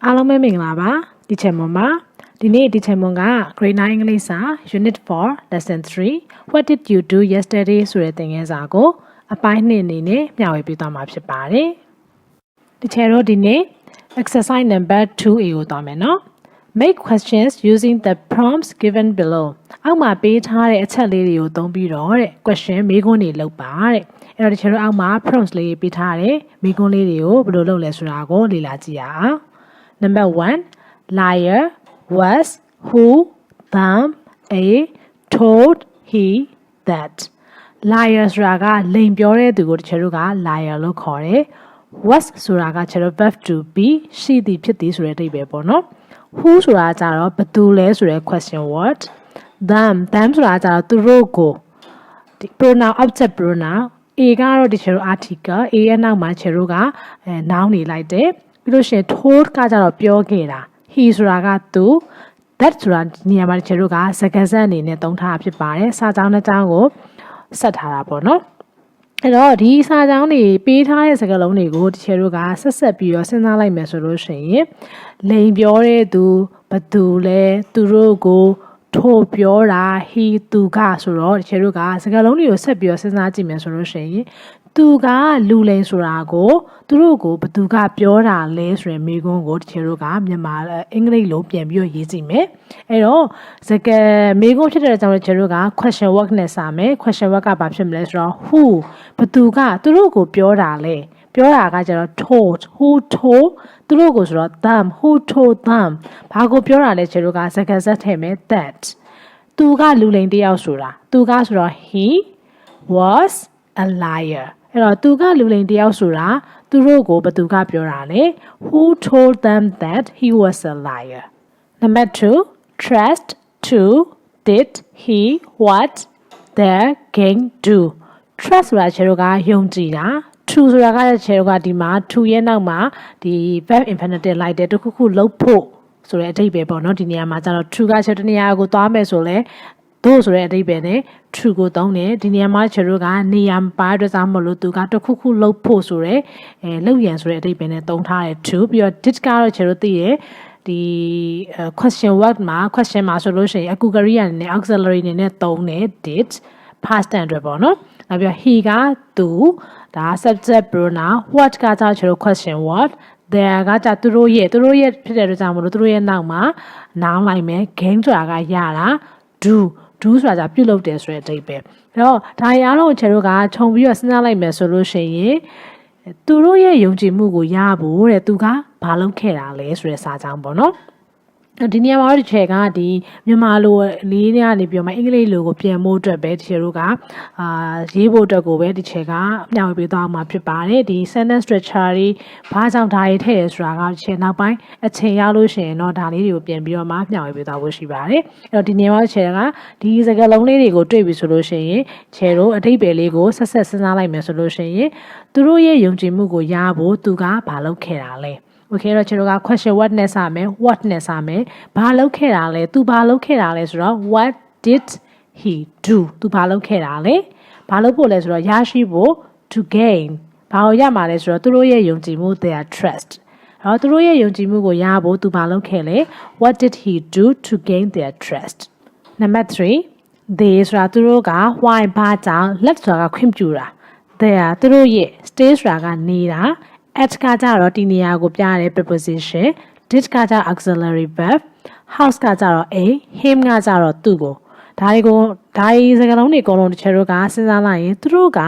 အားလုံးပဲမင်္ဂလာပါဒီချက်မွန်ပါဒီနေ့ဒီချက်မွန်က Grade 9 English စာ Unit 4 Lesson 3 What did you do yesterday ဆိုတဲ့သင်ခန်းစာကိုအပိုင်း2အနေနဲ့မျှဝေပေးသွားမှာဖြစ်ပါတယ်ဒီချက်တော့ဒီနေ့ Exercise number 2A ကိုသွားမယ်နော် Make questions using the prompts given below အောက်မှာပေးထားတဲ့အချက်လေးတွေကိုသုံးပြီးတော့တဲ့ question မေးခွန်းတွေလုပ်ပါတဲ့အဲ့တော့ဒီချက်တော့အောက်မှာ prompts လေးပေးထားတဲ့မေးခွန်းလေးတွေကိုဘယ်လိုလုပ်လဲဆိုတာကိုလေ့လာကြည့်ရအောင်Number 1, liar was who, them, a, told, he, that. Liar ဆိုတာကလိမ်ပြောတဲ့သူကိုတချို့က liar လို့ခေါ်တယ် was ဆိုတာကကျတော့ verb to be ရှိသည်ဖြစ်သည်ဆိုတဲ့အဓိပ္ပာယ်ပေါ့နော် who ဆိုတာကျတော့ဘယ်သူလဲဆိုတဲ့ question word them ဆိုတာကျတော့သူတို့ကိုဒီ pronoun object pronoun a ကတော့တချို့ article a ရဲ့နောက်မှာတချို့ကnoun နေလိုက်တယ်ပြီးလို့ရှိရင် told ကကြတော့ပြောခဲ့တာ he ဆိုတာကသူ that ဆိုတာနေရာမှာတချို့ကစကားစက်အနေနဲ့သုံးထားဖြစ်ပါတယ်စာကြောင်းတစ်ကြောင်းကိုဆက်ထားတာပေါ့နော်အဲ့တော့ဒီစာကြောင်းတွေပေးထားတဲ့စကားလုံးတွေကိုတချို့ကဆက်ပြီးတော့စဉ်းစားလိုက်မယ်ဆိုလို့ရှိရင်လိန်ပြောတဲ့သူဘသူလဲသူတို့ကိုထို့ပြောတာ he သူကဆိုတော့တချို့ကစကားလုံးတွေကိုဆက်ပြီးတော့စဉ်းစားကြည့်မယ်ဆိုလို့ရှိရင်သူကလူလိန်ဆိုတာကိုသူတို့ကိုဘသူကပြောတာလဲဆိုရင်မိကုန်းကိုတချို့ကမြန်မာအင်္ဂလိပ်လိုပြန်ပြီးတော့ရေးကြည့်မယ်အဲ့တော့စကားမိကုန်းဖြစ်တဲ့အကြောင်းတချို့က question work နဲ့စမယ် question work ကဘာဖြစ်မလဲဆိုတော့ who ဘသူကသူတို့ကိုပြောတာလဲပြောတာကကျတော့ told who told သူတို့ကိုဆိုတော့ them who told them ဘာကိုပြောတာလဲကျတော့ကစကားဆက်ထည့်မယ် that သူကလူလိန်တယောက်ဆိုတာသူကဆိုတော့ he was a liarအဲ့တော့သူကလူလိန်တယောက်ဆိုတာသူတို့ကိုဘသူကပြောတာလဲ who told them that he was a liar number 2 trust to did he what their gang do trust ဆိုတာခြေတော့ကယုံကြည်တာto ဆိုတာကခြေတော့ကဒီမှာ to ရဲ့နောက်မှာဒီ verb infinitive လိုက်တဲ့တခုခုလုပ်ဖို့ဆိုတဲ့အဓိပ္ပာယ်ပေါ့နော်ဒီနေရာမှာကျတော့ to ကခြေတနေရာကိုသွားမယ်ဆိုလဲတို့ဆိုတဲ့အဓိပ္ပာယ်နဲ့ true ကိုသုံးတယ်ဒီနေရာမှာကျတို့ကနေရာပါအတွက်ကြောင့်မလို့သူကတခုခုလုပ်ဖို့ဆိုရဲလုပ်ရန်ဆိုတဲ့အဓိပ္ပာယ်နဲ့သုံးထားတယ် to ပြီးတော့ did ကတော့ကျတို့သိရဒီ question word မှာ question မှာဆိုလို့ရှိရင်အခုကရိယာအနေနဲ့ auxiliary အနေနဲ့သုံးတယ် did past tense အတွက်ပေါ့နော်နောက်ပြီးတော့ he ကသူဒါ subject pronoun what ကကျတို့ question word there ကကြသူတို့ရဲ့ဖြစ်တဲ့အတွက်ကြောင့်မလို့သူတို့ရဲ့နောက်မှာ noun လိုက်မယ် game ဆိုတာကရတာ do ဆိုတာじゃပြုတ်လုပ်တယ်ဆိုတဲ့အဓိပ္ပာယ်အဲ့တော့ဒါရအားလုံးခြေတို့ကခြုံပြီးတော့စဉ်းစားလိုက်မယ်ဆိုလို့ရှိရင်သူတို့ရဲ့ယုံကြည်မှုကိုရဖို့တဲ့သူကဘာလုပ်ခဲ့တာလဲဆိုတဲ့စာကြောင်းပေါ့နော်ဒီနေရာမှာဒီချက်ကဒီမြန်မာလိုလေးတွေကနေပြောမှအင်္ဂလိပ်လိုကိုပြန်ဖို့အတွက်ပဲဒီချေတို့ကရေးဖို့အတွက်ကိုပဲဒီချက်ကမျှဝေပေးသွားမှာဖြစ်ပါတယ်ဒီ sentence structure တွေဘာကြောင့်ဒါတွေထည့်ရဆိုတာကဒီချက်နောက်ပိုင်းအချိန်ရောက်လို့ရှိရင်တော့ဒါလေးတွေကိုပြန်ပြီးတော့မှမျှဝေပေးသွားဖို့ရှိပါတယ်အဲ့တော့ဒီနေရာမှာချက်ကဒီစကားလုံးလေးတွေကိုတွေ့ပြီဆိုလို့ရှိရင်ချေတို့အဓိပ္ပာယ်လေးကိုဆက်စဉ်းစားလိုက်မယ်ဆိုလို့ရှိရင်သူတို့ရဲ့ယုံကြည်မှုကိုရဖို့သူကဘာလုပ်ခဲ့တာလဲOkay တော့ကျွန်တော်က question what နဲ့စမယ် what နဲ့စမယ်ဘာလုပ်ခဲ့တာလဲသူဘာလုပ်ခဲ့တာလဲဆိုတော့ what did he do သူဘာလုပ်ခဲ့တာလဲဘာလုပ်ဖို့လဲဆိုတော့ရရှိဖို့ to gain ဘာကိုရမှာလဲဆိုတော့သူတို့ရဲ့ယုံကြည်မှု their trust အဲ့တော့သူတို့ရဲ့ယုံကြည်မှုကိုရဖို့သူဘာလုပ်ခဲ့လဲ what did he do to gain their trust number 3 they ဆိုတာသူတို့က why ဘာကြောင့် let ဆိုတာကခွင့်ပြုတာ their သူတို့ရဲ့ stay ဆိုတာကနေတာ at ကကြတော့ဒီနေရာကိုပြတဲ့ preposition did ကကြ auxiliary verb house ကကြတော့ a him ကကြတော့သူ့ကိုဒါစကားလုံးတွေအကုန်လုံးတစ်ချက်တို့ကစဉ်းစားလိုက်ရင်သူတို့က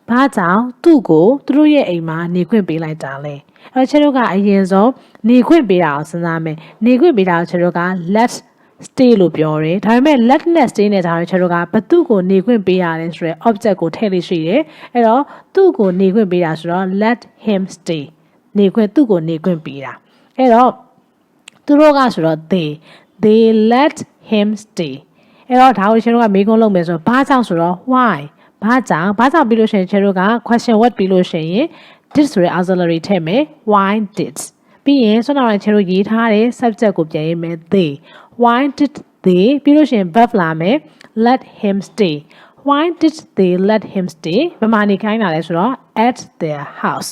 ဘာကြောင့်သူ့ကိုသူတို့ရဲ့အိမ်မှာနေခွင့်ပေးလိုက်တာလဲအဲ့တော့ချက်တို့ကအရင်ဆုံးနေခွင့်ပေးတာကိုစဉ်းစားမယ်နေခွင့်ပေးတာကိုချက်တို့က let stay လို့ပြောတယ်ဒါပေမဲ့ let နဲ့ stay နဲ့ဒါတို့ချက်တို့ကဘသူ့ကိုနေခွင့်ပေးရတယ်ဆိုရယ် object ကိုထည့်လို့ရှိတယ်အဲ့တော့သူ့ကိုနေခွင့်ပေးတာဆိုတော့ let him stay နေခွင့်သူ့ကိုနေခွင့်ပေးတာအဲ့တော့သူတို့ကဆိုတော့ they let him stay အဲ့တော့ဒါကိုချက်တို့ကမေးခွန်းလုပ်မယ်ဆိုတော့ဘာကြောင့်ဆိုတော့ why ဘာကြောင့်ပြီးလို့ရှိရင်ချက်တို့က question what ပြီးလို့ရှိရင် did ဆိုရယ် auxiliary ထည့်မယ် why did ပြီးရင်ဆွမ်းတော်ချက်တို့ရေးထားတဲ့ subject ကိုပြန်ရေးမယ် they why did they ပြီးလို့ရှိရင် verb လာမယ် let him stay why did they let him stay ဘယ်မှာနေခိုင်းတာလဲဆိုတော့ at their house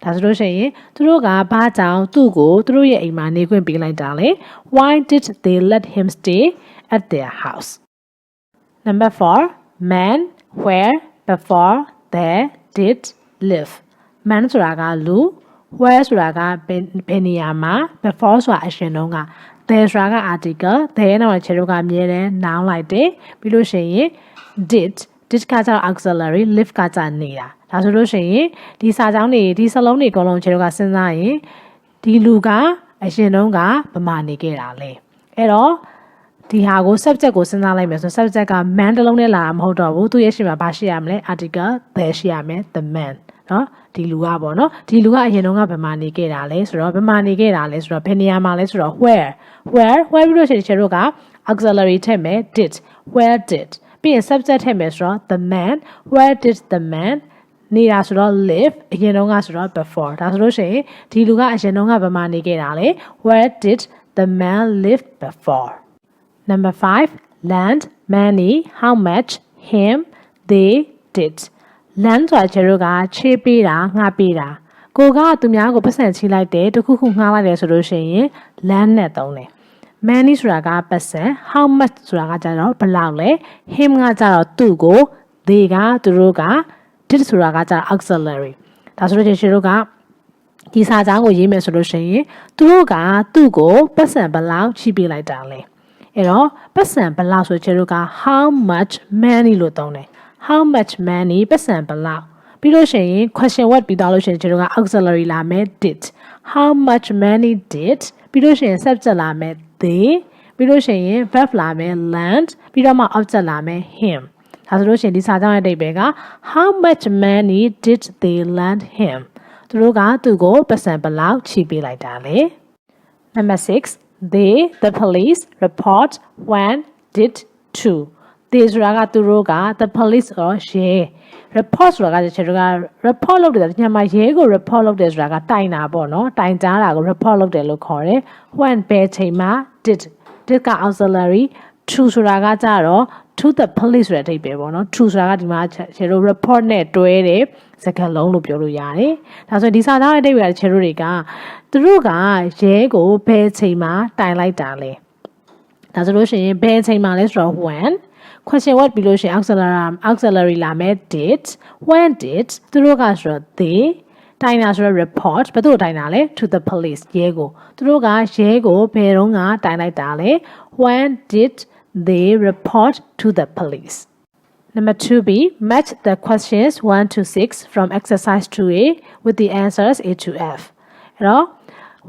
ဒါဆိုလို့ရှိရင်သူတို့ကဘာကြောင့်သူ့ကိုသူတို့ရဲ့အိမ်မှာနေခွင့်ပေးလိုက်တာလဲ Why did they let him stay at their house? Number 4. Man, where, before, there, did, live. Man ဆိုတာကလူ where ဆိုတာကဘယ်နေရာမှာ before ဆိုတာအရှင်တုန်းက there ဆိုတာက article there နဲ့ခြေတို့ကအမြဲတမ်း noun လိုက်တယ်ပြီးလို့ရှိရင် did ကကျတော့ auxiliary live ကကျနေတာဒါဆိုလို့ရှိရင်ဒီစာကြောင်းတွေဒီစလုံးတွေအကုန်လုံးခြေတို့ကစဉ်းစားရင်ဒီလူကအရှင်တုန်းကဘယ်မှာနေခဲ့တာလဲအဲ့တော့ဒီဟာကို subject ကိုစဉ်းစားလိုက်မယ်ဆို subject က man တစ်လုံးနဲ့လာတာမဟုတ်တော့ဘူးသူရဲ့ရှေ့မှာဘာရှိရမလဲ article there ရှိရမယ် the man နော်ဒီလူကပေါ့နော်ဒီလူကအရင်တုန်းကဘယ်မှာနေခဲ့တာလဲဆိုတော့ဘယ်မှာနေခဲ့တာလဲဆိုတော့ဘယ်နေရာမှာလဲဆိုတော့ where ပြီးလို့ရှိရင်တို့က auxiliary ထည့်မယ် did where did ပြီးရင် subject ထည့်မယ်ဆိုတော့ the man where did the man နေတာဆိုတော့ live အရင်တုန်းကဆိုတော့ before ဒါဆိုလို့ရှိရင်ဒီလူကအရင်တုန်းကဘယ်မှာနေခဲ့တာလဲ where did the man live before Number 5 land money how much him they did land ဆိုတာကျတော့ကချေးပေးတာငှားပေးတာကိုကသူများကိုပတ်စံချီးလိုက်တယ်တခုခုငှားလိုက်တယ်ဆိုလို့ရှိရင် land နဲ့သုံးတယ် money ဆိုတာကပတ်စံ how much ဆိုတာကကျတော့ဘယ်လောက်လဲ him ကကျတော့သူ့ကို they ကသူတို့က did ဆိုတာကကျတော့ auxiliary ဒါဆိုလို့ကျတော့ကဒီစာကြောင်းကိုရေးမယ်ဆိုလို့ရှိရင်သူတို့ကသူ့ကိုပတ်စံဘယ်လောက်ချီးပေးလိုက်တာလဲအဲ့တော့ပတ်စံဘယ်လောက်ဆိုကျတော့က how much money လို့သုံးတယ် how much money ပတ်စံဘယ်လောက်ပြီးလို့ရှိရင် question word ပြီးသွားလို့ရှိရင်ကျတော့က auxiliary လာမယ် did how much money did ပြီးလို့ရှိရင် subject လာမယ် they ပြီးလို့ရှိရင် verb လာမယ် land ပြီးတော့မှ object လာမယ် him ဒါဆိုလို့ရှိရင်ဒီစာကြောင်းရဲ့အဓိပ္ပာယ်က how much money did they lend him သူတို့ကသူ့ကိုပတ်စံဘယ်လောက်ချီးပေးလိုက်တာလဲ Number 6 They, the police, report, when, did, to. They ဆိုတာကသူတို့က the police or ရဲ report ဆိုတာကကျတော့က report လုပ်တယ်ညမှာရဲကို report လုပ်တယ်ဆိုတာကတိုင်တာပေါ့နော်တိုင်ကြားတာကို report လုပ်တယ်လို့ခေါ်တယ် when ဘယ်ချိန်မှာ did က auxiliary to ဆိုတာကကြတော့ to the police ဆိုတဲ့အဓိပ္ပာယ်ပေါ့နော် to ဆိုတာကဒီမှာကျတော့ report နဲ့တွဲတဲ့စကားလုံးလို့ပြောလို့ရတယ်ဒါဆိုဒီစာသားရဲ့အဓိပ္ပာယ်ကျတော့တွေကသူတို့ကရဲကိုဘယ်ချိန်မှာတိုင်လိုက်တာလဲဒါဆိုလို့ရှိရင်ဘယ်ချိန်မှာလဲဆိုတော့ when question word ပြီးလို့ရှိရင် auxiliary လာမယ် did when did သူတို့ကဆိုတော့ they တိုင်တာဆိုတော့ report ဘယ်သူ့တိုင်တာလဲ to the police ရဲကိုသူတို့ကရဲကိုဘယ်တော့ကတိုင်လိုက်တာလဲ when did they report to the police Number 2B match the questions 1 to 6 from exercise 2A with the answers A to F အဲ့တော့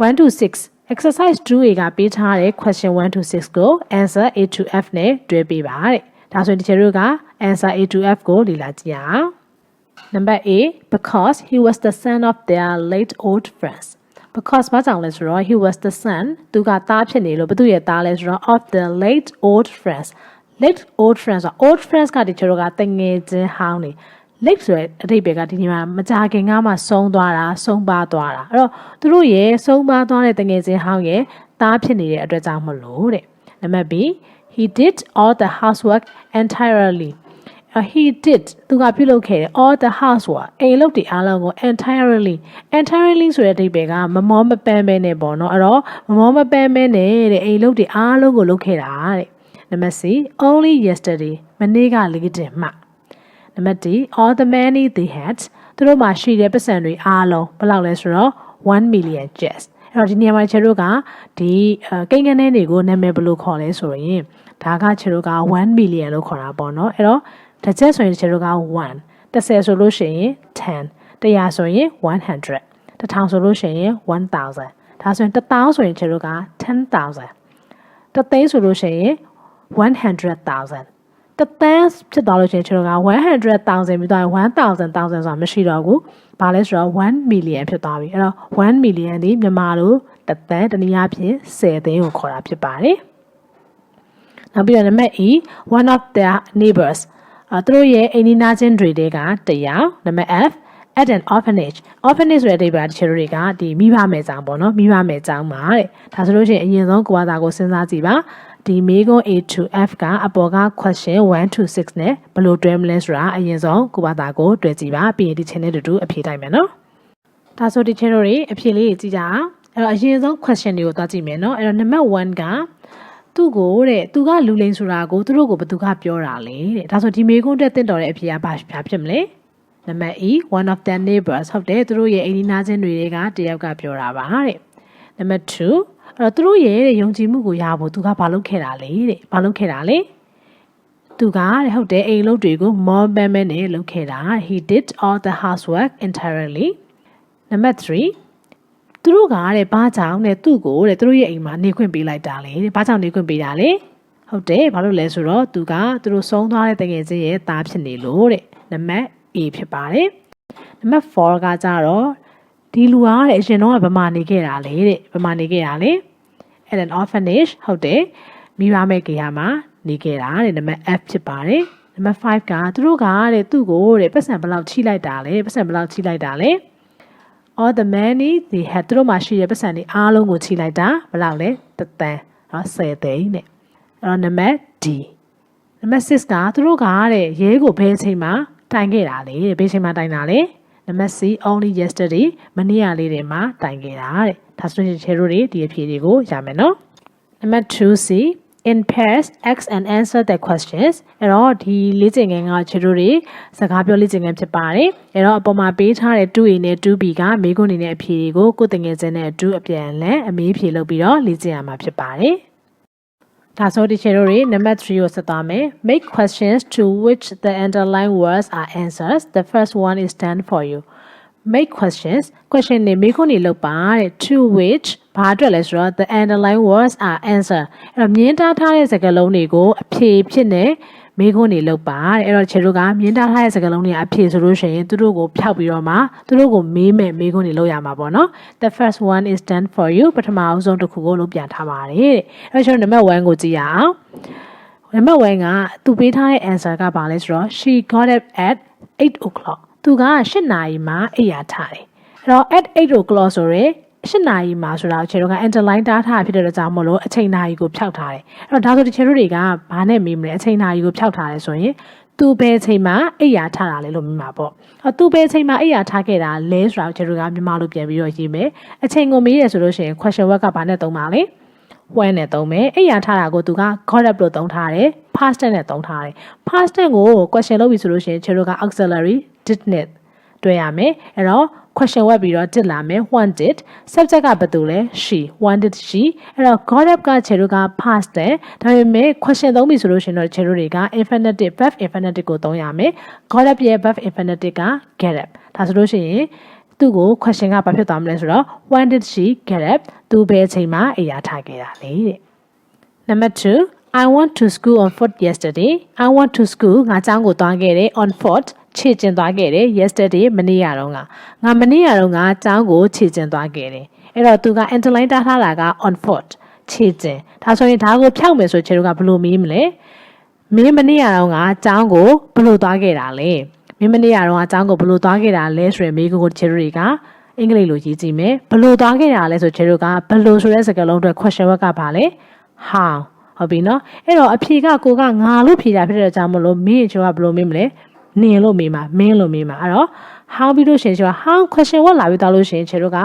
1 to 6 exercise 2A ကပေးထားတဲ့ question 1 to 6ကို answer A to F နဲ့တွဲပေးပါတဲ့ဒါဆိုရင်ဒီချေတို့က answer A to F ကိုလေ့လာကြည့်အောင် Number A because he was the son of their late old friends because ဘာကြောင့်လဲဆိုတော့ he was the son သူကသားဖြစ်နေလို့ဘသူရဲ့သားလဲဆိုတော့ of the late old friends late old friends old friends ကဒီချေတို့ကတငယ်ချင်းဟောင်းနေ late ဆိုတဲ့အဓိပ္ပာယ်ကဒီနေ့မှာမကြာခင်ကမှဆုံးသွားတာဆုံးပါသွားတာအဲ့တော့သူတို့ရဲ့ဆုံးပါသွားတဲ့တငယ်ချင်းဟောင်းရဲ့သားဖြစ်နေတဲ့အတွက်ကြောင့်မလို့တဲ့နံပါတ် B he did all the housework entirely he did သူကပြုလုပ်ခဲ့တယ် all the housework အိမ်လုပ်တွေအားလုံးကို entirely ဆိုတဲ့အဓိပ္ပာယ်ကမမောမပန်းပဲနဲ့ပေါ့နော်အဲ့တော့မမောမပန်းပဲနဲ့တဲ့အိမ်လုပ်တွေအားလုံးကိုလုပ်ခဲ့တာတဲ့နံပါတ် C only yesterday မနေ့ကလေးတင်မှနံပါတ် D all the money they had သူတို့မှာရှိတဲ့ပတ်စံတွေအားလုံးဘယ်လောက်လဲဆိုတော့1 million just အဲ့တော့ဒီနေရာမှာခြေတို့ကဒီကိန်းဂဏန်းတွေကိုနာမည်ဘယ်လိုခေါ်လဲဆိုရင်ဒါကခြေတို့က1 million လို့ခေါ်တာပေါ့နော်အဲ့တော့တစ်ချက်ဆိုရင်ခြေတို့က1 10ဆိုလို့ရှိရင်10 100ဆိုရင်100 1000ဆိုလို့ရှိရင်1000ဒါဆိုရင်1000ဆိုရင်ခြေတို့က10000တသိန်းဆိုလို့ရှိရင်100,000တသန်းဖြစ်သွားလို့ရှိရင်ကျွန်တော်က100,000ပြီးတော့1000ဆိုတာမရှိတော့ဘူး။ဘာလဲဆိုတော့1 million ဖြစ်သွားပြီ။အဲ့တော့1 million ဒီမြန်မာလိုတသန်းတနည်းအားဖြင့်10သိန်းကိုခေါ်တာဖြစ်ပါတယ်။နောက်ပြီးတော့နံပါတ် E one of their neighbors သူတို့ရဲ့အိမ်နီးနားချင်းတွေကတယောက်နံပါတ် F at an orphanage ဆိုတဲ့အဓိပ္ပာယ်တချို့တွေကဒီမိဘမယ်ကျောင်းပေါ့နော်မိဘမယ်ကျောင်းမှာတဲ့ဒါဆိုလို့ရှိရင်အရင်ဆုံးကိုယ်ဘာသာကိုစဉ်းစားကြည့်ပါဒီမေးခွန်း A to F ကအပေါ်က question 1 to 6နဲ့ဘယ်လိုတွဲမလဲဆိုတာအရင်ဆုံးကိုယ်ဘာသာကိုတွဲကြည့်ပါပြီးရင်ဒီ channel တူတူအဖြေတိုင်းမယ်နော် ဒါဆိုဒီချေတို့တွေအဖြေလေးကြည့်ကြအောင်အဲ့တော့အရင်ဆုံး question တွေကိုသွားကြည့်မယ်နော်အဲ့တော့ number 1ကသူ့ကိုတဲ့သူကလူလိန်ဆိုတာကိုသူတို့ကိုဘယ်သူကပြောတာလဲတဲ့ဒါဆိုဒီမေကွန်းတက်တင့်တော်တဲ့အဖြေကဘာဖြစ်မလဲနံပါတ် E one of their neighbors ဟုတ်တယ်သူတို့ရဲ့အိမ်နီးနားချင်းတွေကတယောက်ကပြောတာပါတဲ့နံပါတ်2အဲ့တော့သူတို့ရဲ့ယုံကြည်မှုကိုရဖို့သူကဘာလုပ်ခဲ့တာလဲတဲ့ဘာလုပ်ခဲ့တာလဲသူကတဲ့ဟုတ်တယ်အိမ်လုပ်တွေကို more နဲ့လုပ်ခဲ့တာ he did all the housework entirely နံပါတ်3သူတို့ကတဲ့ဘာကြောင့်တဲ့သူ့ကိုတဲ့သူတို့ရဲ့အိမ်မှာနေခွင့်ပေးလိုက်တာလေတဲ့ဘာကြောင့်နေခွင့်ပေးတာလဲဟုတ်တယ်ဘာလို့လဲဆိုတော့သူကသူတို့ဆုံးသွားတဲ့တကယ်ချင်းရဲ့သားဖြစ်နေလို့တဲ့နံပါတ် A ဖြစ်ပါတယ်နံပါတ်4ကကြတော့ဒီလူကတဲ့အရင်တော့ဗမာနေခဲ့တာလေတဲ့ဗမာနေခဲ့တာလေ at an orphanage ဟုတ်တယ်မိဘမဲ့ကေဟာမှာနေခဲ့တာတဲ့နံပါတ် F ဖြစ်ပါတယ်နံပါတ်5ကသူတို့ကတဲ့သူ့ကိုတဲ့ပတ်စံဘယ်လောက်ချိလိုက်တာလဲပတ်စံဘယ်လောက်ချိလိုက်တာလဲall the money they had သူတို့မှာရှိတဲ့ပတ်စံတွေအားလုံးကိုချိလိုက်တာဘယ်လောက်လဲ1 သန်းနော်10 သိန်းနဲ့အဲ့တော့နံပါတ် D နံပါတ်6ကသူတို့ကတဲ့ရဲကိုဘယ်အချိန်မှာတိုင်ခဲ့တာလဲဘယ်အချိန်မှာတိုင်တာလဲနံပါတ် C only yesterday မနေ့ကလေးတွေမှာတိုင်ခဲ့တာတဲ့ဒါဆိုရင်ချေတို့တွေဒီအဖြေတွေကိုရမယ်နော်နံပါတ် 2C in pairs ask and answer the questions အဲ့တော့ဒီလေ့ကျင့်ခန်းကချေတို့တွေစကားပြောလေ့ကျင့်ခန်းဖြစ်ပါတယ်အဲ့တော့အပေါ်မှာပေးထားတဲ့ 2A နဲ့ 2B ကမေးခွန်းနေတဲ့အဖြေတွေကိုကိုယ်တငယ်ချင်းနဲ့အတူအပြန်အလှန်အမေးဖြေလုပ်ပြီးတော့လေ့ကျင့်ရမှာဖြစ်ပါတယ်ဒါဆိုဒီချေတို့တွေ number 3ကိုဆက်သွားမယ် make questions to which the underlying words are answers the first one is done for you make questions question တွေမေးခွန်းတွေလုပ်ပါတဲ့ to which ဘာအတွက်လဲဆိုတော့ the underlying words are answer အဲ့တော့မြင်းတားထားတဲ့စကားလုံးတွေကိုအဖြေဖြစ်နေမေးခွန်းတွေလုပ်ပါတဲ့အဲ့တော့ခြေတို့ကမြင်းတားထားတဲ့စကားလုံးတွေအဖြေဆိုလို့ရှိရင်သူတို့ကိုဖျောက်ပြီးတော့မှသူတို့ကိုမေးမယ်မေးခွန်းတွေလုပ်ရမှာပေါ့နော် the first one is done for you ပထမအဆုံးတစ်ခုကိုလုပ်ပြန်ထားပါတယ်တဲ့အဲ့တော့ကျွန်တော် number 1ကိုကြည့်ရအောင် number 1ကသူပေးထားတဲ့ answer ကဘာလဲဆိုတော့ she got up at 8 o'clock သူက8နာရီမှာအိပ်ရာထားတယ်အဲ့တော့ at 8 o'clock ဆိုရဲ8နာရီမှာဆိုတာခြေတို့က underline တားထားဖြစ်တဲ့ကြောင့်မလို့အချိန်နာရီကိုဖျောက်ထားတယ်အဲ့တော့ဒါဆိုဒီခြေတို့တွေကဘာနဲ့မေးမလဲအချိန်နာရီကိုဖျောက်ထားတယ်ဆိုရင်သူဘယ်အချိန်မှာအိပ်ရာထားတာလဲလို့မေးမှာပေါ့အဲ့သူဘယ်အချိန်မှာအိပ်ရာထားခဲ့တာလဲဆိုတာခြေတို့ကမြန်မာလိုပြန်ပြီးတော့ရေးမယ်အချိန်ကိုမေးရဆိုလို့ရှိရင် question word ကဘာနဲ့သုံးပါလဲ when နဲ့သုံးမယ်အိပ်ရာထားတာကိုသူက got up လို့သုံးထားတယ် past tense နဲ့သုံးထားတယ် past tense ကို question လုပ်ပြီဆိုလို့ရှိရင်ခြေတို့က auxiliary did နဲ့တွေ့ရမယ်အဲ့တော့ question word ပြီးတော့ did လာမယ် wanted subject ကဘာတူလဲ she wanted she အဲ့တော့ got up ကခြေတို့က past တယ်ဒါပေမဲ့ question သုံးပြီဆိုလို့ရှိရင်တော့ခြေတို့တွေက infinitive verb infinitive ကိုသုံးရမယ် got up ရဲ့ verb infinitive က get up ဒါဆိုလို့ရှိရင်သူ့ကို question ကဘာဖြစ်သွားမလဲဆိုတော့ when did she get up သူဘယ်အချိန်မှာအိပ်ရာထားခဲ့တာလဲတဲ့ number 2 I went to school on foot yesterday I went to school ငါကျောင်းကိုသွားခဲ့တယ် on foot ခြေကျင်သွားခဲ့တယ် yesterday မနေ့ကတော့ငါမနေ့ကတော့ငါကျောင်းကိုခြေကျင်သွားခဲ့တယ်အဲ့တော့သူက underline တားထားတာက on foot ခြေကျင်ဒါဆိုရင်ဒါကိုဖြောက်မယ်ဆိုခြေတို့ကဘယ်လိုမေးမလဲမင်းမနေ့ကတော့ငါကျောင်းကိုဘယ်လိုသွားခဲ့တာလဲမင်းမနေ့ကတော့ငါကျောင်းကိုဘယ်လိုသွားခဲ့တာလဲဆိုရင်မေးခွန်းကိုခြေတို့တွေကအင်္ဂလိပ်လိုရေးကြည့်မယ်ဘယ်လိုသွားခဲ့တာလဲဆိုခြေတို့ကဘယ်လိုဆိုတဲ့စကားလုံးအတွက် question word ကဘာလဲ how ဟုတ်ပြီနော်အဲ့တော့အဖြေကကိုကငါလို့ဖြေတာဖြစ်တဲ့ကြောင့်မလို့မင်းအချိုးကဘယ်လိုမေးမလဲနင်လို့မေးမှာမင်းလို့မေးမှာအဲ့တော့ how ပြီးလို့ရှိရင်ကျတော့ how question word လာပြီးတော့လို့ရှိရင်ခြေတို့က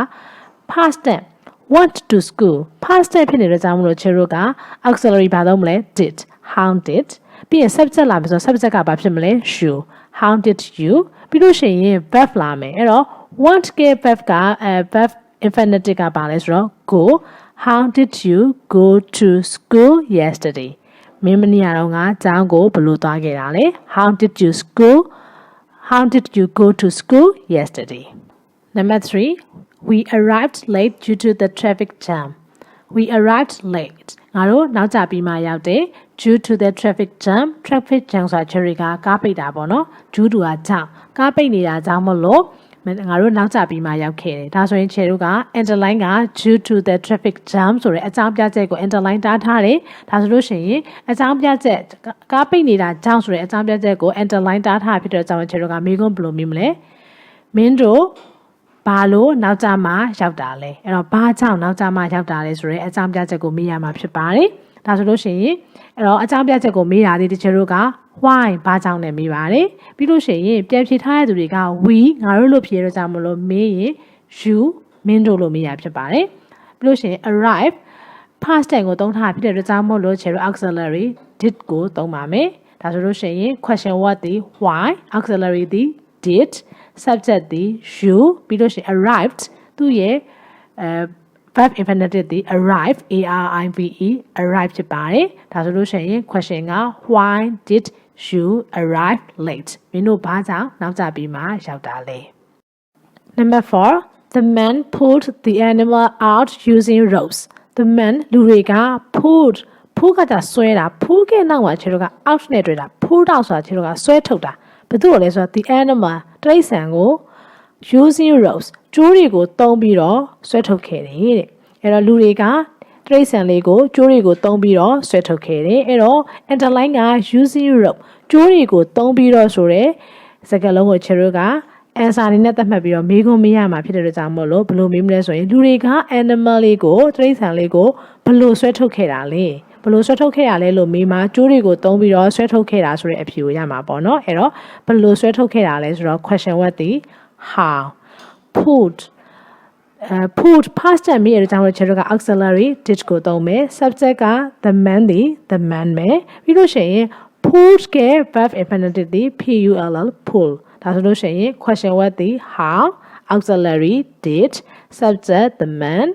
past tense went to school past tense ဖြစ်နေတဲ့ကြောင့်မလို့ခြေတို့က auxiliary ဘာသုံးမလဲ did how did ပြီးရင် subject လာပြီဆို subject ကဘာဖြစ်မလဲ you how did you ပြီးလို့ရှိရင် verb လာမယ်အဲ့တော့ want က verb ကverb infinitive ကဘာလဲဆိုတော့ go how did you go to school yesterday မင်းမနေ့ကတော့ငါကျောင်းကိုဘယ်လိုသွားခဲ့တာလဲ how did you go to school yesterday number 3 we arrived late due to the traffic jam we arrived late ငါတို့နောက်ကျပြီးမှရောက်တယ် due to the traffic jam ဆိုတာချရီကကားပိတ်တာပေါ့နော် due to ကကြောင့်ကားပိတ်နေတာကြောင့်မလို့ငါတို့နောက်ကျပြီးမှရောက်ခဲ့တယ်ဒါဆိုရင်ခြေတို့က underline က due to the traffic jam ဆိုတဲ့အကြောင်းပြချက်ကို underline တားထားတယ်ဒါဆိုလို့ရှိရင်အကြောင်းပြချက်ကားပိတ်နေတာကြောင့်ဆိုတဲ့အကြောင်းပြချက်ကို underline တားထားဖြစ်တဲ့အကြောင်းခြေတို့ကမေးခွန်းဘယ်လိုမေးမလဲမင်းတို့ဘာလို့နောက်ကျမှရောက်တာလဲအဲ့တော့ဘာကြောင့်နောက်ကျမှရောက်တာလဲဆိုတဲ့အကြောင်းပြချက်ကိုမေးရမှာဖြစ်ပါတယ်ဒါဆိုလို့ရှိရင်အဲ့တော့အကြောင်းပြချက်ကိုမေးတာဒီတချို့တို့က why ဘာကြောင့်လဲမေးပါတယ်ပြီးလို့ရှိရင်ပြန်ဖြေထားတဲ့သူတွေက we ငါတို့လို့ဖြေရကြမလို့မေးရင် you မင်းတို့လို့မေးရဖြစ်ပါတယ်ပြီးလို့ရှိရင် arrive past tense ကိုသုံးထားဖြစ်တဲ့အတွက်ကြောင့်မို့လို့ခြေတို့ auxiliary did ကိုသုံးပါမယ်ဒါဆိုလို့ရှိရင် question what သည် why auxiliary သည် did subject သည် you ပြီးလို့ရှိရင် arrived သူ့ရဲ့ verb infinitive သည် arrive arrive ဖြစ်ပါတယ်ဒါဆိုလို့ရှိရင် question က why did you arrive late မင်းတို့ဘာကြောင့်နောက်ကျပြီးမှရောက်တာလဲ Number 4 the man pulled the animal out using ropes the man လူတွေက pulled ကကြဆွဲတာ pull ကနောက်မှာခြေတို့က out နဲ့တွေ့တာ pulled out ဆိုတာခြေတို့ကဆွဲထုတ်တာဘယ်သူ့ကိုလဲဆိုတော့ the animal တိရစ္ဆာန်ကို using ropes ကြိုးတွေကိုသုံးပြီးတော့ဆွဲထုတ်ခဲ့တယ်တဲ့အဲ့တော့လူတွေကတိရစ္ဆာန်လေးကိုကြိုးတွေကိုသုံးပြီးတော့ဆွဲထုတ်ခဲ့တယ်အဲ့တော့ underline က using rope ကြိုးတွေကိုသုံးပြီးတော့ဆိုတဲ့စကားလုံးကိုခြေတို့က answer အနေနဲ့သတ်မှတ်ပြီးတော့မေးခွန်းမေးရမှာဖြစ်တဲ့အတွက်ကြောင့်မို့လို့ဘယ်လိုမေးမလဲဆိုရင်လူတွေက animal လေးကိုတိရစ္ဆာန်လေးကိုဘယ်လိုဆွဲထုတ်ခဲ့တာလဲဘယ်လိုဆွဲထုတ်ခဲ့ရလဲလို့မေးမှာကြိုးတွေကိုသုံးပြီးတော့ဆွဲထုတ်ခဲ့တာဆိုတဲ့အဖြေကိုရမှာပေါ့နော်အဲ့တော့ဘယ်လိုဆွဲထုတ်ခဲ့တာလဲဆိုတော့ question what သည် how pulled past tense မြေအကြောင်းလို့ခြေတို့က auxiliary did ကိုသုံးမယ် subject က the man သည် the man ပဲပြီးလို့ရှိရင် pulled က verb infinitive သည် pull ဒါဆိုလို့ရှိရင် question what သည် how auxiliary did subject the man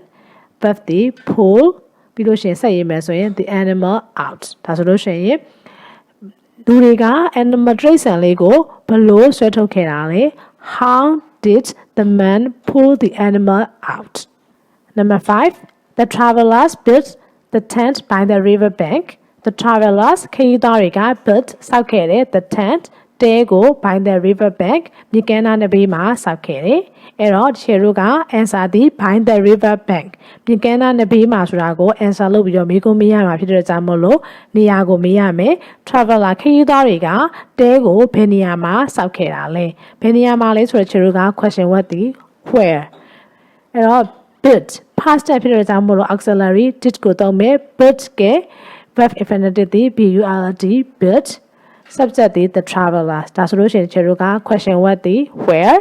verb သည် pull ပြီးလို့ရှိရင်ဆက်ရေးမယ်ဆိုရင် the animal out ဒါဆိုလို့ရှိရင်လူတွေက animal တိရစ္ဆာန်လေးကိုဘယ်လိုဆွဲထုတ်ခဲ့တာလဲ how did the man pull the animal out? Number 5. The travelers built the tent by the river bank. The travelers ခရီးသွားတွေက built ဆောက်ခဲ့တဲ့ the tent တဲကို by the river bank မြစ်ကမ်းနားနဘေးမှာဆောက်ခဲ့တယ်။အဲ့တော့ခြေတို့က answer သည် by the river bank မြစ်ကမ်းနားနဘေးမှာဆိုတာကို answer လုပ်ပြီးတော့မေးခွန်းမေးရမှာဖြစ်တဲ့ကြောင့်မို့လို့နေရာကိုမေးရမယ်။ traveler ခရီးသွားတွေကတဲကိုဘယ်နေရာမှာဆောက်ခဲ့တာလဲ။ဘယ်နေရာမှာလဲဆိုတော့ခြေတို့က question what သည် where အဲ့တော့ built past tense ဖြစ်တဲ့ကြောင့်မို့လို့ auxiliary did ကိုသုံးမယ် built က verb infinitive သည် built subject သည် the travelers ဒါဆိုလို့ရှိရင်ခြေတို့က question what သည် where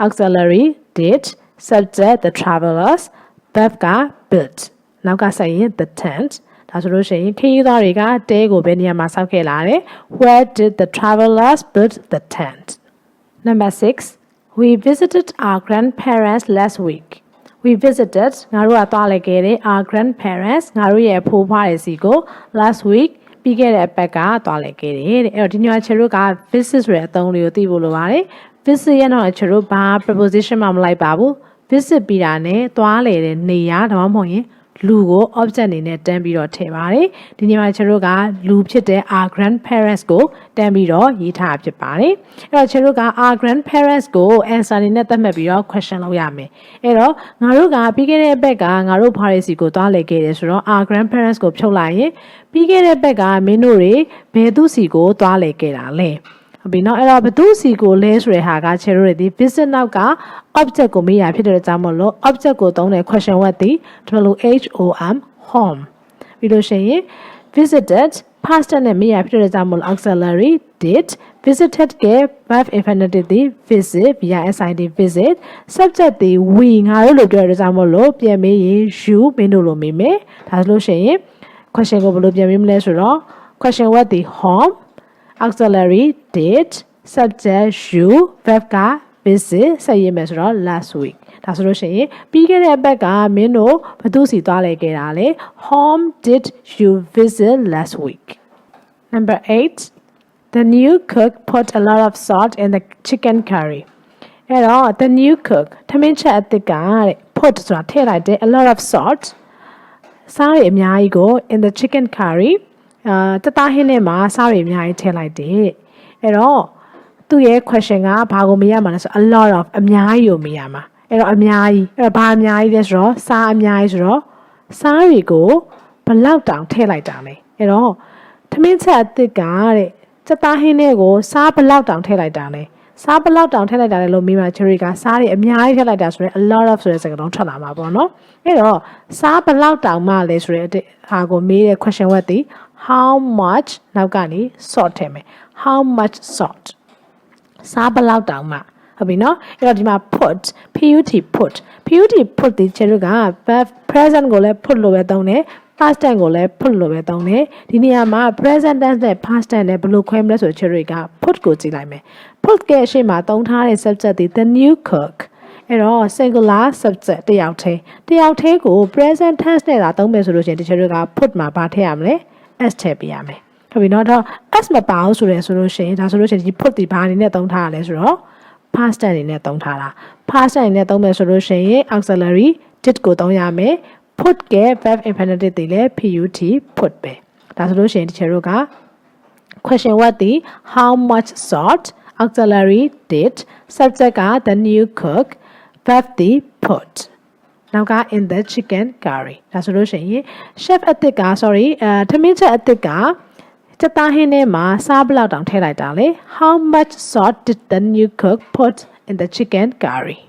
auxiliary did subject the travelers verb က built နောက်ကဆက်ရင် the tent ဒါဆိုလို့ရှိရင်ခရီးသွားတွေကတဲကိုဘယ်နေရာမှာဆောက်ခဲ့လာလဲ where did the travelers build the tent Number 6 we visited our grandparents last week we visited ငါတို့ကသွားလိုက်ခဲ့တဲ့ our grandparents ငါတို့ရဲ့ဖိုးဖွားရဲ့စီကို last week ပြီးခဲ့တဲ့အပတ်ကသွားလိုက်ခဲ့တယ်တဲ့အဲ့တော့ဒီညချေတို့က visit ဆိုတဲ့အသုံးလေးကိုသိဖို့လိုပါတယ် visit ရဲ့တော့ချေတို့ဘာ preposition မှမလိုက်ပါဘူး visit ပြီးတာနဲ့သွားလေတဲ့နေရာဒါမှမဟုတ်ရင်လူကို object အနေနဲ့တန်းပြီးတော့ထည့်ပါတယ်ဒီညမှာချေတို့ကလူဖြစ်တဲ့ our grandparents ကိုတန်းပြီးတော့ရေးထားဖြစ်ပါတယ်အဲ့တော့ချေတို့က our grandparents ကို answer အနေနဲ့သတ်မှတ်ပြီးတော့ question လုပ်ရမယ်အဲ့တော့ငါတို့ကပြီးခဲ့တဲ့အပတ်ကငါတို့ဖွားရဲ့စီကိုသွားလေခဲ့တယ်ဆိုတော့ our grandparents ကိုဖြုတ်လိုက်ရင်ပြီးခဲ့တဲ့ဘက်ကမင်းတို့တွေဘယ်သူစီကိုသွားလေခဲ့တာလဲဟုတ်ပြီနော်အဲ့တော့ဘသူစီကိုလဲဆိုတဲ့ဟာကချေတို့တွေဒီ visit နောက်က object ကိုမေးရဖြစ်တဲ့အကြောင်းမို့လို့ object ကိုသုံးတဲ့ question what ဒီ WHOM home ပြီးလို့ရှိရင် visited past tense နဲ့မေးရဖြစ်တဲ့အကြောင်းမို့လို့ auxiliary did visited က verb infinitive ဒီ visit via sid visit subject ဒီ we ငါတို့လို့ပြောတဲ့အကြောင်းမို့လို့ပြန်မေးရင် you မင်းတို့လို့မေးမယ်ဒါဆိုလို့ရှိရင် question ကိုဘယ်လိုပြန်မေးမလဲဆိုတော့ question what ဒီ home auxiliary did subject you verb က visit ဆက်ရေးမယ်ဆိုတော့ last week ဒါဆိုလို့ရှိရင်ပြီးခဲ့တဲ့အပတ်ကမင်းတို့ဘသူစီသွားလဲခဲ့တာလဲ home did you visit last week Number 8 the new cook put a lot of salt in the chicken curry အဲ့တော့ the new cook ထမင်းချက်အသစ်ကတဲ့ put ဆိုတာထည့်လိုက်တဲ့ a lot of salt စားရအများကြီးကို in the chicken curryတသားဟင်းထဲမှာစားရအများကြီးထည့်လိုက်တယ်အဲ့တော့သူ့ရဲ့ question ကဘာကိုမေးရမှာလဲဆို a lot of အများကြီးကိုမေးရမှာအဲ့တော့အများကြီးအဲ့တော့ဘာအများကြီးလဲဆိုတော့စားအများကြီးဆိုတော့စားတွေကိုဘလောက်တောင်ထည့်လိုက်တာလဲအဲ့တော့ထမင်းချက်အသစ်ကတဲ့စသားဟင်းတွေကိုစားဘလောက်တောင်ထည့်လိုက်တာလဲစားဘလောက်တောင်ထည့်လိုက်တာလဲလို့မိမချရီကစားတွေအများကြီးထည့်လိုက်တာဆိုရင် a lot of ဆိုတဲ့စကားလုံးထွက်လာမှာပေါ့နော်အဲ့တော့စားဘလောက်တောင်မှလဲဆိုတဲ့ဟာကိုမေးတဲ့ question word ဒီ how much နောက်ကနေ salt ထည့်မယ် how much salt စားဘလောက်တောင်မှ ဟုတ်ပြီနော်အဲ့တော့ဒီမှာ put put ဒီချေတို့က verb present ကိုလည်း put လို့ပဲသုံးတယ် past tense ကိုလည်း put လို့ပဲသုံးတယ်ဒီနေရာမှာ present tense နဲ့ past tense နဲ့ဘယ်လိုခွဲမလဲဆိုချေတွေက put ကိုကြည့်လိုက်မယ် put ကအရှိမသုံးထားတဲ့ subject ဒီ the new cook အဲ့တော့ singular subject တယောက်တည်းကို present tense နဲ့သာသုံးမယ်ဆိုလို့ရှိရင်ဒီချေတွေက put မှာဘာထည့်ရမလဲ s ထည့်ပေးရမယ်ဟုတ်ပြီနော်တော့ s မပါဘူးဆိုလို့ရှိရင်ဒါဆိုလို့ရှိရင်ဒီ put ဒီဘာအနေနဲ့သုံးထားရလဲဆိုတော့ past tense အနေနဲ့သုံးထားတာ past tense အနေနဲ့သုံးမယ်ဆိုလို့ရှိရင် auxiliary did ကိုသုံးရမယ် put က verb infinitive တွေလည်း put ပဲဒါဆိုလို့ရှိရင်ဒီချေတို့က question what ဒီ how much salt auxiliary did subject က the new cook verb ဒီ put နောက်က in the chicken curry ဒါဆိုလို့ရှိရင် chef အသစ်ကထမင်းချက်အသစ်ကစက်သားဟင်းထဲမှာစားဘလောက်တောင်ထည့်လိုက်တာလေ how much salt did the new cook put in the chicken curry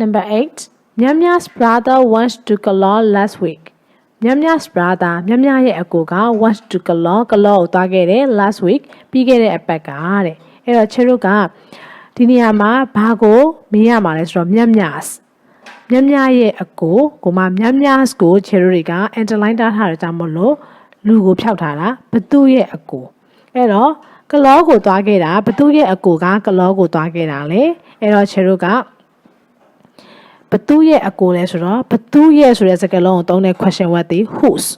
number 8 Myamya's brother wants to Kalor last week Myamya's brother Myamya ရဲ့အကိုက wants to Kalor ကိုသွားခဲ့တယ် last week ပြီးခဲ့တဲ့အပတ်ကတဲ့အဲ့တော့ချေတို့ကဒီနေရာမှာဘာကိုမေးရမှာလဲဆိုတော့ Myamya's ရဲ့အကိုမှ Myamya's ကိုချေတို့တွေက underline ထားတဲ့ကြောင့်မလို့လူကိုဖျောက်ထားတာဘသူရဲ့အကိုအဲ့တော့ကလောကိုသွားခဲ့တာဘသူရဲ့အကိုကကလောကိုသွားခဲ့တာလေအဲ့တော့ချေတို့ကဘသူရဲ့အကိုလဲဆိုတော့ဘသူရဲ့ဆိုတဲ့စကားလုံးကိုသုံးတဲ့ question word ဒီ whose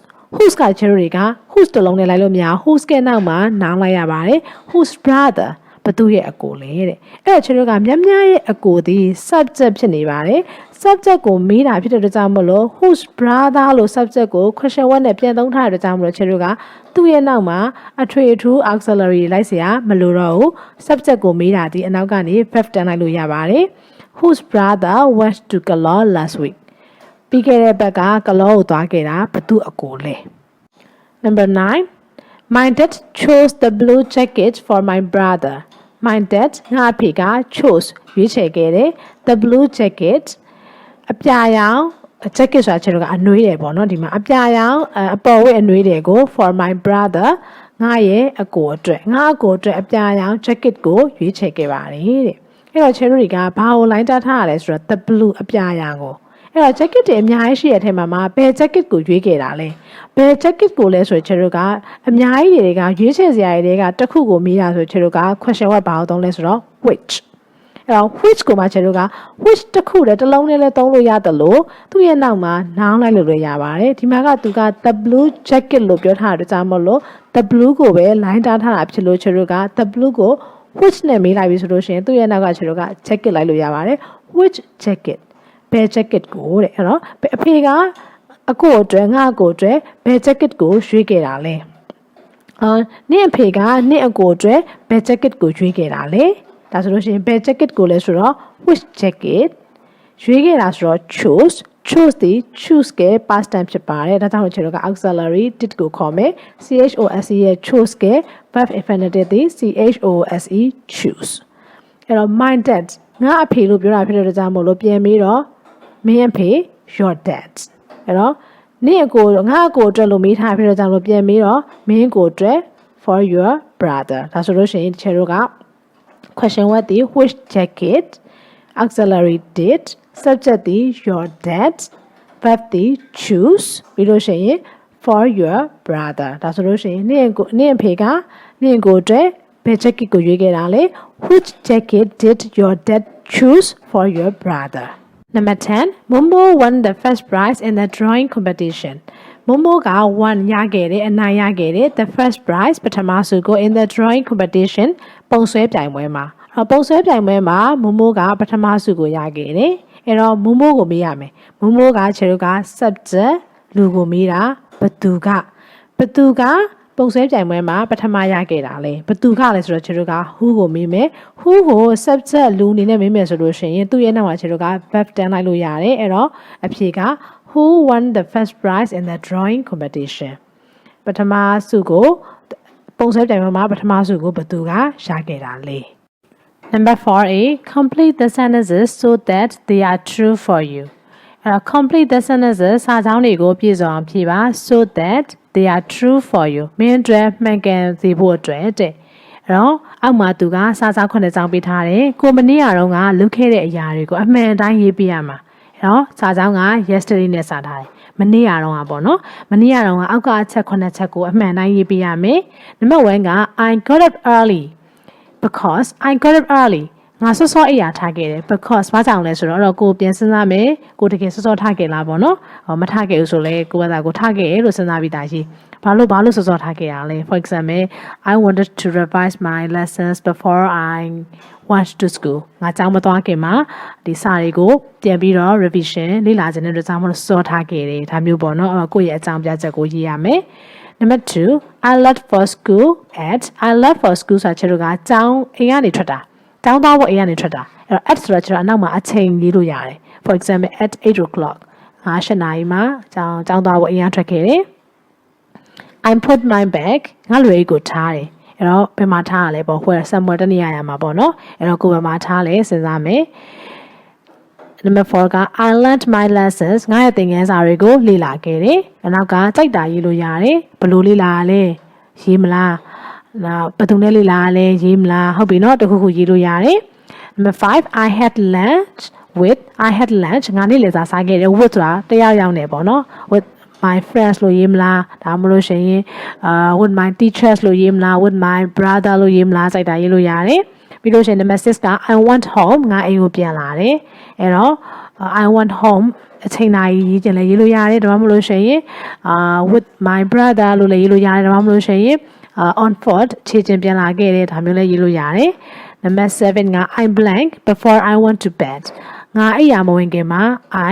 ကချေတို့တွေက whose တလုံးနဲ့လိုက်လို့မရ whose ကနောက်မှာနောင်လိုက်ရပါတယ် whose brother ဘသူရဲ့အကိုလဲတဲ့အဲ့တော့ချေတို့ကမြတ်ရဲ့အကိုဒီ subject ဖြစ်နေပါတယ် subject ကိုမေးတာဖြစ်တဲ့အတွက်ကြောင့်မလို့ whose brother လို့ subject ကို question word နဲ့ပြန်သုံးထားတဲ့အတွက်ကြောင့်မလို့ချေတို့ကသူ့ရဲ့နောက်မှာအထွေအထူး auxiliary လိုက်เสียမလို့တော့ဘူး subject ကိုမေးတာဒီအနောက်ကနေ verb တန်းလိုက်လို့ရပါတယ် whose brother went to Kalor last week ပြီးခဲ့တဲ့ဘက်ကကလောကိုသွားခဲ့တာဘသူအကိုလဲ number 9 my dad chose the blue jacket for my brother my dad ငါဖေက chose ရွေးချယ်ခဲ့တယ် the blue jacket အပြာရောင် jacket ဆိုတာချေတို့ကအနွေးတယ်ပေါ့နော်ဒီမှာအပြာရောင်အပေါ်ဝတ်အနွေးတယ်ကို for my brother ငါရဲ့အကိုအတွက်အပြာရောင် jacket ကိုရွေးချယ်ခဲ့ပါတယ်တဲ့အဲ့တော့ချေတို့တွေကဘာကို line တားထားရလဲဆိုတော့ the blue အပြာရောင်ကိုအဲ့တော့ jacket တွေအများကြီးရှိတဲ့အထက်မှာဘယ် jacket ကိုရွေးခဲ့တာလဲဘယ် jacket ကိုလဲဆိုချေတို့ကအများကြီးတွေကရွေးချယ်စရာတွေကတစ်ခုကိုမေးတာဆိုချေတို့က question word ဘာကိုသုံးလဲဆိုတော့ which အဲ့တော့ which ကိုမှချေတို့က which တစ်ခုတည်းတစ်လုံးနဲ့လည်းသုံးလို့ရတယ်လို့သူ့ရဲ့နောက်မှာ noun လိုက်လို့လည်းရပါတယ်ဒီမှာကသူက the blue jacket လို့ပြောထားတဲ့ကြောင့်မလို့ the blue ကိုပဲ line တားထားတာဖြစ်လို့ချေတို့က the blue ကို which နဲ့မေးလိုက်ပြီဆိုလို့ရှိရင်သူ့ရဲ့နောက်ကချေတို့က jacket လိုက်လို့ရပါတယ် which jacket ဘယ် jacket ကိုတဲ့အဲ့တော့အဖေကအကိုအတွက်ငါအကိုအတွက်ဘယ် jacket ကိုရွေးခဲ့တာလဲနင့်အဖေကနင့်အကိုအတွက်ဘယ် jacket ကိုရွေးခဲ့တာလဲဒါဆိုလို့ရှိရင်ဘယ် jacket ကိုလဲဆိုတော့ which jacket ရွေးခဲ့တာဆိုတော့ choose ဒီ choose က past tense ဖြစ်ပါတယ်ဒါကြောင့်ကျွန်တော်က auxiliary did ကိုခေါ်မယ် chose ရဲ့ chose က verb infinitive ဒီ choose အဲ့တော့ my dad ငါအဖေလို့ပြောတာဖြစ်တဲ့အတွက်ကြောင့်မို့လို့ပြန်ပြီးတော့မင်းအဖေ your dad အဲ့တော့နင့်အကိုငါအကိုအတွက်လို့မေးထားဖြစ်တဲ့ကြောင့်လို့ပြန်ပြီးတော့မင်းကိုအတွက် for your brother ဒါဆိုလို့ရှိရင်ကျွန်တော်က question word ဒီ which jacket auxiliary did subject ဒီ your dad verb ဒီ choose ပြီးလို့ရှိရင် for your brother ဒါဆိုလို့ရှိရင်နင့်အဖေကနင့်ကိုအတွက်ဘယ် jacket ကိုရွေးခဲ့တာလဲ which jacket did your dad choose for your brother number 10 Momo won the first prize in the drawing competition Momo က won ရခဲ့တယ်အနိုင်ရခဲ့တယ် the first prize ပထမဆုကို in the drawing competition ပုံဆွဲပြိုင်ပွဲမှာပုံဆွဲပြိုင်ပွဲမှာ Momo ကပထမဆုကိုရခဲ့တယ်အဲ့တော့ Momo ကိုမေးရမယ် Momo ကခြေတို့က subject လူကိုမေးတာဘသူကပုံဆွဲပြိုင်ပွဲမှာပထမရခဲ့တာလေဘသူကလဲဆိုတော့ခြေတို့က who ကိုမေးမယ် who ကို subject လူအနေနဲ့မေးမယ်ဆိုလို့ရှိရင်သူ့ရဲ့နောက်မှာခြေတို့က verb တန်းလိုက်လို့ရတယ်အဲ့တော့အဖြေက who won the first prize in the drawing competition ပထမဆုကိုပုံဆွဲပြိုင်ပွဲမှာပထမဆုကိုဘသူကရခဲ့တာလေ Number 4A complete the sentences so that they are true for you complete the sentences စာကြောင်းတွေကိုပြည့်စုံအောင်ဖြည့်ပါ so that they are true for you မင်းအတွက်မှန်ကန်စေဖို့အတွက်တဲ့ တော့အောက်မှာသူကစာစာ9ကြောင်းပေးထားတယ်ကိုမနေ့ကတော့ကလုခဲ့တဲ့အရာတွေကိုအမှန်တိုင်းရေးပြရမှာအဲ့တော့စာကြောင်းက yesterday နဲ့စထားတယ်မနေ့ကတော့ပေါ့နော်မနေ့ကတော့အောက်ကအချက်9ချက်ကိုအမှန်တိုင်းရေးပြရမယ်နံပါတ်1က I got up early because I got up early ငါစောစောအိပ်ရာထားခဲ့တယ် because ဘာကြောင့်လဲဆိုတော့ကိုပြန်စဉ်းစားမယ်ကိုတကယ်စောစောထားခဲ့လားပေါ့နော်မထားခဲ့ဘူးဆိုလဲကိုကသာကိုထားခဲ့လို့စဉ်းစားပြီးသားရှိဘာလို့စောစောထားခဲ့ရလဲ for example I wanted to revise my lessons before I went to school ငါကျောင်းမသွားခင်မှာဒီစာတွေကိုပြန်ပြီးတော့ revision လေ့လာခြင်းနဲ့တို့ကြောင့်မလို့စောထားခဲ့တယ်ဒါမျိုးပေါ့နော်ကိုယ့်ရဲ့အကြောင်းပြချက်ကိုရေးရမယ်Number 2 I left for school at I left for school ဆိုတဲ့ချက်ကကျောင်းအိမ်ကနေထွက်တာကျောင်းသားဖို့အိမ်ကနေထွက်တာအဲ့တော့ at ဆိုတဲ့ချက်ကအနောက်မှာအချိန်ရေးလို့ရတယ် For example at 8 o'clock 8နာရီမှာကျောင်းသားဖို့အိမ်ကထွက်ခဲ့တယ် I put my bag ငါလွယ်ကိုထားတယ်အဲ့တော့ဘယ်မှာထားရလဲပေါ့ where somewhere တနေရာမှာပေါ့နော်အဲ့တော့ကိုယ်ဘယ်မှာထားလဲစဉ်းစားမယ်Number 4က I learned my lessons ငါရဲ့သင်ခန်းစာတွေကိုလေ့လာခဲ့တယ်။နောက်ကကြိုက်တာရေးလို့ရတယ်။ဘယ်လိုလေ့လာရလဲ။ရေးမလား။နောက်ဘယ်သူနဲ့လေ့လာရလဲရေးမလား။ဟုတ်ပြီနော်တခုခုရေးလို့ရတယ်။ Number 5 I had lunchငါနေ့လည်စာစားခဲ့တယ် with ဆိုတာတယောက်ယောက်နေပေါ့နော်။ with my friends လို့ရေးမလား။ဒါမှမဟုတ်ရှင်with my teachers လို့ရေးမလား with my brother လို့ရေးမလားကြိုက်တာရေးလို့ရတယ်။ပြီးလို့ရှိရင် number 6က I want home ငါအိမ်ကိုပြန်လာတယ်အဲ့တော့ I want home အချိန်တိုင်းရေးချင်လဲရေးလို့ရတယ်ဒါမှမဟုတ်ရှင်with my brother လို့လည်းရေးလို့ရတယ်ဒါမှမဟုတ်ရှင်on foot ခြေချင်ပြန်လာခဲ့တယ်ဒါမျိုးလည်းရေးလို့ရတယ် number 7က I blank before I went to bed ငါအိပ်ရာမဝင်ခင်မှာ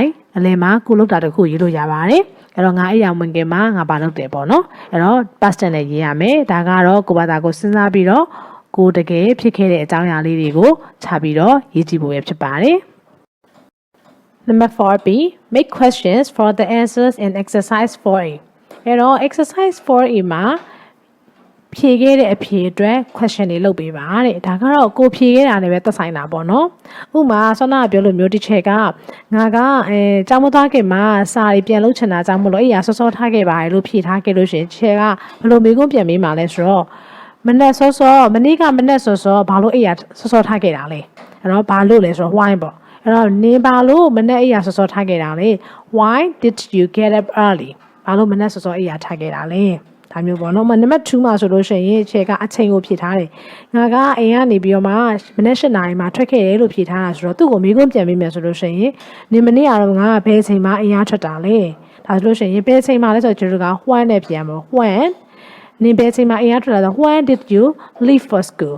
I အလယ်မှာကိုလုပ်တာတခုရေးလို့ရပါတယ်အဲ့တော့ငါအိပ်ရာမဝင်ခင်မှာငါဘာလုပ်တယ်ပေါ့နော်အဲ့တော့ past tense နဲ့ရေးရမယ်ဒါကတော့ကိုယ့်ဘာသာကိုစဉ်းစားပြီးတော့ကိုတကယ်ဖြစ်ခဲ့တဲ့အကြောင်းအရာလေးတွေကိုခြာပြီးတော့ရေးကြည့်ဖို့ရဖြစ်ပါတယ်။ Number 4B make questions for the answers in exercise 4A အဲ့တော့ exercise 4A မှာဖြေခဲ့တဲ့အဖြေအတွက် question တွေလုပ်ပေးပါတဲ့ဒါကတော့ကိုဖြေခဲ့တာနဲ့ပဲသက်ဆိုင်တာပေါ့နော်ဥပမာဆောနာပြောလို့မျိုးတစ်ချက်ကငါကကျောင်းမသားခင်မှာစာတွေပြန်လုပ်ချင်တာကြောင့်မလို့အဲ့ရစောစောထားခဲ့ပါတယ်လို့ဖြေထားခဲ့လို့ရှင်ချက်ကဘယ်လိုမေးခွန်းပြန်မေးမှာလဲဆိုတော့မနေ့စောစောမနေ့ကမနေ့စောစောဘာလို့အိယာစောစောထားခဲ့တာလဲအဲ့တော့ဘာလို့လဲဆိုတော့ why ပေါ့အဲ့တော့နင်ဘာလို့မနေ့အိယာစောစောထားခဲ့တာလဲ why did you get up early ဘာလို့မနေ့စောစောအိယာထားခဲ့တာလဲဒါမျိုးပေါ့နော်နံပါတ်2မှာဆိုလို့ရှိရင်ခြေကအချိန်ကိုဖြည့်ထားတယ်ငါကအိမ်ကနေပြီးတော့မှမနေ့7နာရီမှာထွက်ခဲ့တယ်လို့ဖြည့်ထားတာဆိုတော့သူ့ကိုမေးခွန်းပြန်ပေးမယ်ဆိုလို့ရှိရင်နင်မနေ့ကတော့ငါကဘယ်အချိန်မှာအိမ်ကထွက်တာလဲဒါဆိုလို့ရှိရင်ဘယ်အချိန်မှာလဲဆိုတော့ကျွန်တော်က when နဲ့ပြန်မယ် whenနင်ဘယ်ချိန်မှာအိမ်ကထွက်လာတော့ when did you leave for school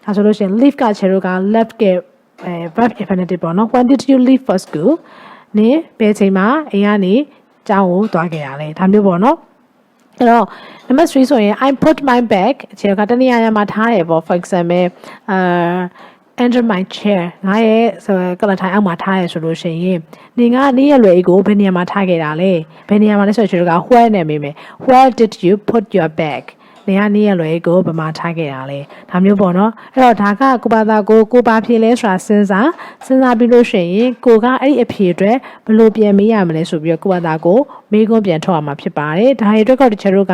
ဒါဆိုလို့ရှိရင် leave ကခြေတို့က left ကverb infinitive ပေါ့နော် when did you leave for school နင်ဘယ်ချိန်မှာအိမ်ကနေကျောင်းကိုသွားခဲ့ရလဲဒါမျိုးပေါ့နော်အဲ့တော့ number 3ဆိုရင် I put my bag ခြေကတနည်းအားဖြင့်မှာထားတယ်ပေါ့ for example under my chair ငါရဲ့ကလထိုင်အောက်မှာထားရဆိုလို့ရှိရင်နေကနေ့ရက်လွယ်ကိုဘယ်နေရာမှာထားခဲ့တာလဲဘယ်နေရာမှာလဲဆိုတော့က where နဲ့မေးမယ် where did you put your bag နေကနေ့ရက်လွယ်ကိုဘယ်မှာထားခဲ့တာလဲဒါမျိုးပေါ့နော်အဲ့တော့ဒါကကိုဘာသာကိုဘာဖြေလဲဆိုတာစဉ်းစားပြီးလို့ရှိရင်ကိုကအဲ့ဒီအဖြေအတွက်ဘယ်လိုပြန်မေးရမလဲဆိုပြီးတော့ကိုဘာသာကိုမေးခွန်းပြန်ထုတ်ရမှာဖြစ်ပါတယ်ဒါတွေအတွက်တချို့က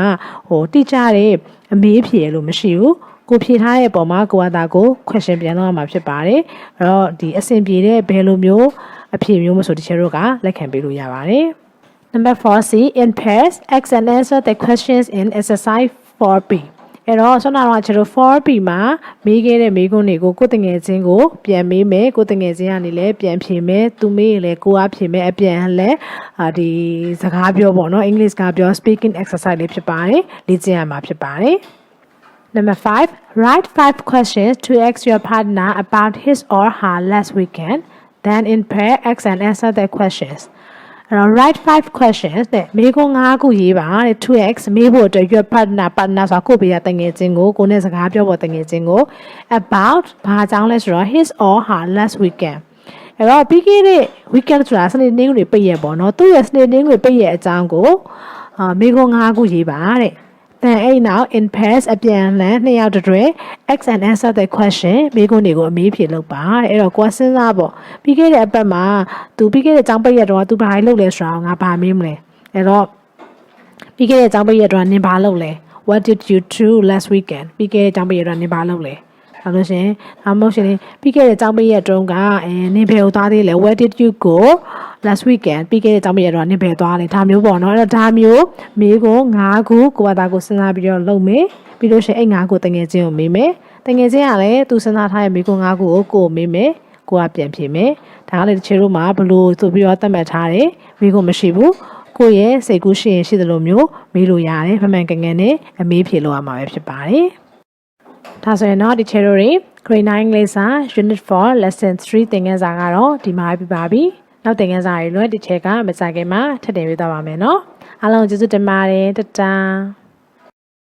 တိကျတဲ့အမေးဖြေလို့မရှိဘူးကိုဖြေထားတဲ့ပုံမှာကိုကသာကို question ပြန်လုပ်ရမှာဖြစ်ပါတယ်အဲ့တော့ဒီအဆင်ပြေတဲ့ဘယ်လိုမျိုးအဖြေမျိုးမဆိုတချို့ကလက်ခံပေးလို့ရပါတယ် Number 4C in pairs ask and answer the questions in exercise 4B အဲ့တော့ဆောနာတော့ကျွန်တော် 4B မှာမေးခဲ့တဲ့မေးခွန်းတွေကိုကိုယ်တငယ်ချင်းကိုပြန်မေးမယ်ကိုယ်တငယ်ချင်းကနေလည်းပြန်ဖြေမယ်သူမေးရင်လည်းကိုကဖြေမယ်အပြန်လည်းဒီစကားပြောပေါ့နော်အင်္ဂလိပ်စကားပြော speaking exercise လေးဖြစ်ပါတယ်လေ့ကျင့်ရမှာဖြစ်ပါတယ်Number 5, write 5 questions to ask your partner about his or her last weekend. Then in pair, ask and answer the questions. Write 5 questions. မေးခွန်း5ခုရေးပါတဲ့ to ask မေးဖို့အတွက် your partner ဆိုကိုပေးရတငယ်ချင်းကိုနဲ့စကားပြောဖို့တငယ်ချင်းကို about ဘာအကြောင်းလဲဆိုတော့ his or her last weekend. အဲ့တော့ပြီးခဲ့တဲ့ weekend ဆိုတာစနေနေ့တွေပိတ်ရက်ပေါ့နော်သူ့ရဲ့စနေနေ့တွေပိတ်ရက်အကြောင်းကိုမေးခွန်း5ခုရေးပါတဲ့Then now in pairs အပြန်အလှန်နှစ်ယောက်တည်း ask and answer the question မေးခွန်းတွေကိုအမေးဖြေလုပ်ပါအဲ့တော့ကိုယ်စဉ်းစားပေါ့ပြီးခဲ့တဲ့အပတ်မှာသူပြီးခဲ့တဲ့အကြောင်းပိတ်ရတော့သူဘာလုပ်လဲဆိုတော့ငါဘာမေးမလဲအဲ့တော့ပြီးခဲ့တဲ့အကြောင်းပိတ်ရတော့နင်ဘာလုပ်လဲ what did you do last weekend ပြီးခဲ့တဲ့ကျောင်းပိတ်ရက်တော့နင်ဘာလုပ်လဲဒါလို့ရှင်ဒါမှမဟုတ်ရှင်ပြီးခဲ့တဲ့ကျောင်းပိတ်ရက်တုန်းကနင်ဘယ်ကိုသွားသေးလဲ where did you go last weekend ပြီးခဲ့တဲ့ကျောင်းပိတ်ရက်တော့နင်ဘယ်သွားလဲဒါမျိုးပေါ့နော်အဲ့တော့ဒါမျိုးမေးကို9ခုကိုယ့်ဘာသာကိုစဉ်းစားပြီးတော့လုပ်မယ်ပြီးလို့ရှင်အဲ့9ခုတငယ်ချင်းကိုမေးမယ်တငယ်ချင်းကလည်းသူစဉ်းစားထားတဲ့မေးခွန်း9ခုကိုမေးမယ်ကိုကပြန်ဖြေမယ်ဒါကလည်းတချို့တို့မှာဘလို့ဆိုပြီးတော့သတ်မှတ်ထားတယ်မေးခွန်းမရှိဘူးကိုယ့်ရဲ့စိတ်ကူးရှိရင်ရှိသလိုမျိုးမေးလို့ရတယ်မှန်မှန်ကန်ကန်နဲ့အမေးဖြေလို့ရမှာပဲဖြစ်ပါတယ်ဒါဆိုရင်တော့ဒီ channel တွေ grade 9 English စာ unit 4 lesson 3သင်ခန်းစာကတော့ဒီမှာပြပါပြီနောက်သင်ခန်းစာတွေလွှဲဒီချက်ကမစခင်မှာထပ်တင်ပေးသွားပါမယ်နော်အားလုံးကျေးဇူးတင်ပါတယ်တတား